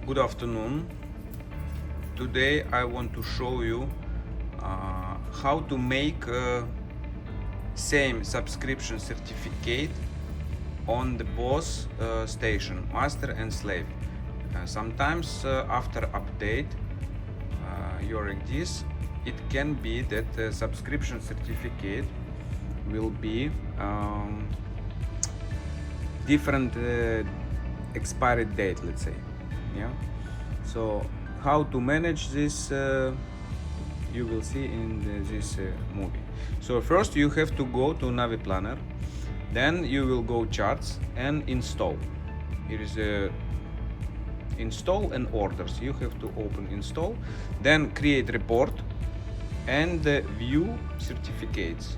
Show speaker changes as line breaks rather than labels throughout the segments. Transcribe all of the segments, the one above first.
Good afternoon. Today I want to show you how to make same subscription certificate on the both station, master and slave. Sometimes after update your ECDIS, it can be that the subscription certificate will be different expiry date, let's say. Yeah. So how to manage this you will see in this movie. So first you have to go to Navi Planner, then you will go charts and install. Here is install and orders. You have to open install, then create report and view certificates.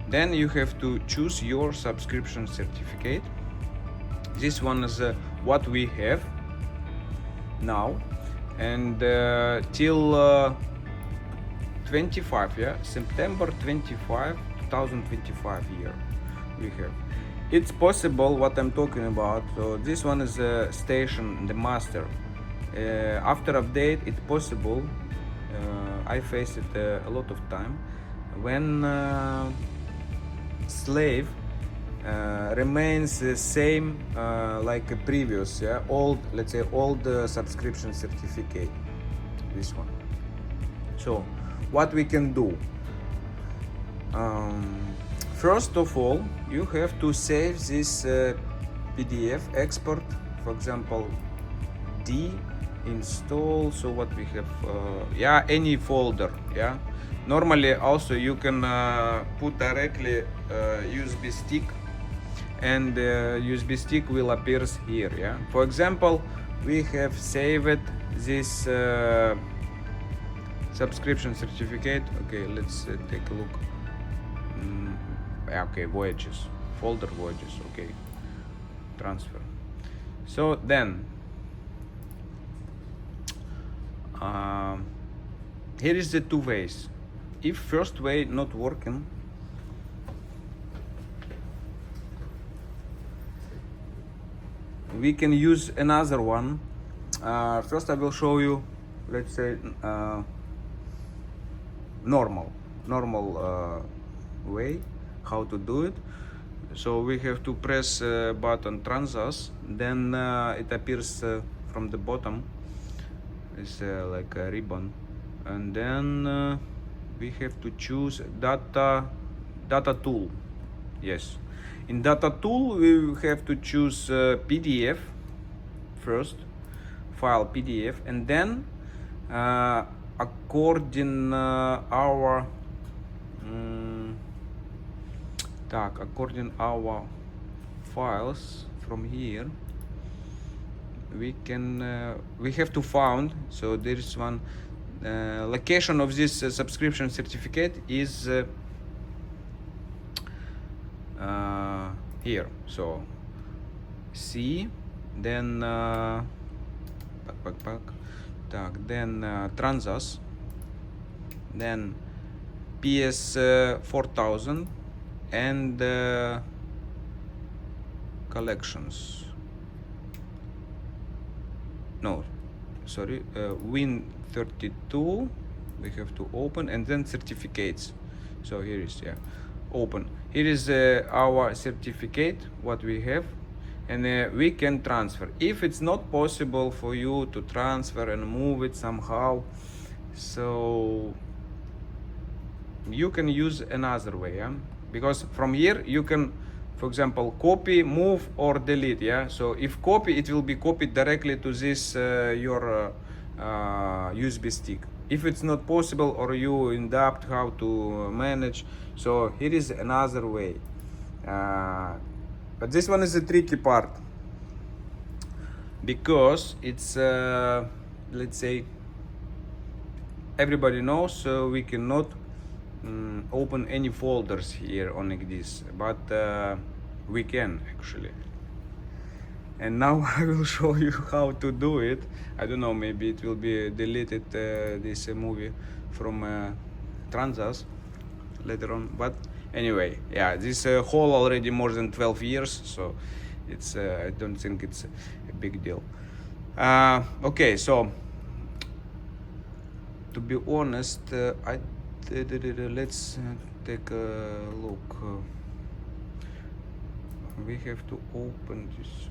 Then you have to choose your subscription certificate. This one is what we have now, and till 25, yeah, September 25, 2025 year we have. It's possible what I'm talking about. So this one is a station, the master. After update, it's possible. I faced it a lot of time when slave remains the same like a previous, yeah, old, let's say old subscription certificate. This one. So what we can do? First of all, you have to save this PDF export, for example, D install. So what we have, yeah, any folder, yeah. Normally also you can put directly USB stick, and USB stick will appear here, yeah. For example, we have saved this subscription certificate. Okay, let's take a look. Okay, voyages, folder voyages. Okay, transfer. So then here is the two ways. If first way not working, we can use another one. First I will show you, let's say, normal way how to do it. So we have to press button transas, then it appears from the bottom. It's like a ribbon, and then we have to choose data tool. Yes, in data tool we have to choose PDF first, file PDF, and then according our our files from here, we can we have to found. So there is one location of this subscription certificate is here. So C, then then transas, then PS 4000 and collections. No, sorry, Win 32 we have to open, and then certificates. So here is, yeah, open. Here is our certificate what we have, and we can transfer. If it's not possible for you to transfer and move it somehow, so you can use another way, yeah? Because from here you can, for example, copy, move, or delete, yeah. So if copy, it will be copied directly to this your USB stick. If it's not possible, or you in doubt how to manage, so here is another way. But this one is a tricky part, because it's let's say everybody knows we cannot open any folders here on ECDIS, but we can actually. And now I will show you how to do it. I don't know, maybe it will be deleted this movie from Transas later on, but anyway, yeah, this whole already more than 12 years, so it's I don't think it's a big deal. Okay, so to be honest, let's take a look. We have to open this.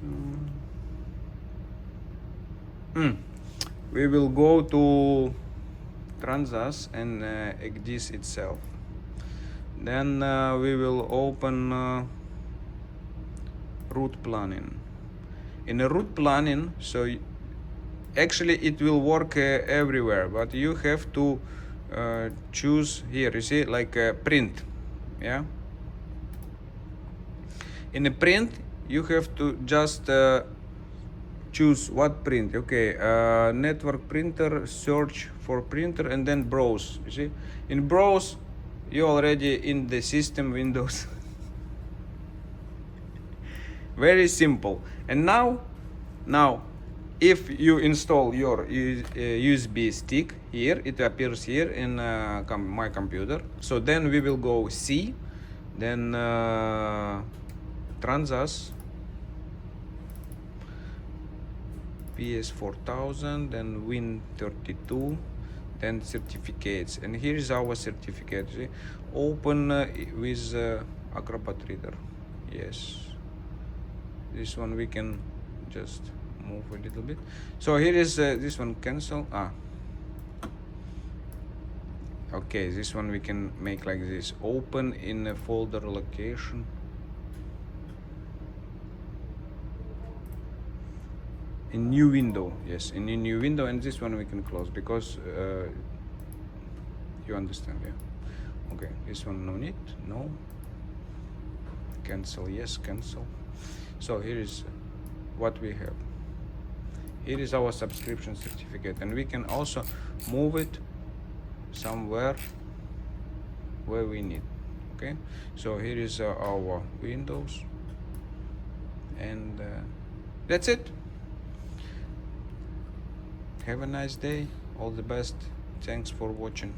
We will go to Transas and ECDIS itself. Then we will open route planning. In a route planning, so actually it will work everywhere, but you have to choose here. You see, like print, yeah. In a print, you have to just choose what print. Okay, network printer, search for printer, and then browse. You see, in browse, you already in the system Windows. Very simple. And now, if you install your USB stick here, it appears here in my computer. So then we will go C, then Transas, PS4000, then Win32, then certificates. And here is our certificate. See? Open with Acrobat Reader. Yes. This one we can just move a little bit. So here is this one, cancel. Okay, this one we can make like this. Open in a folder location. In new window, yes, in a new window, and this one we can close because you understand, yeah. Okay, this one no need, no. Cancel, yes, cancel. So here is what we have. Here is our subscription certificate, and we can also move it somewhere where we need. Okay, so here is our Windows, and that's it. Have a nice day. All the best. Thanks for watching.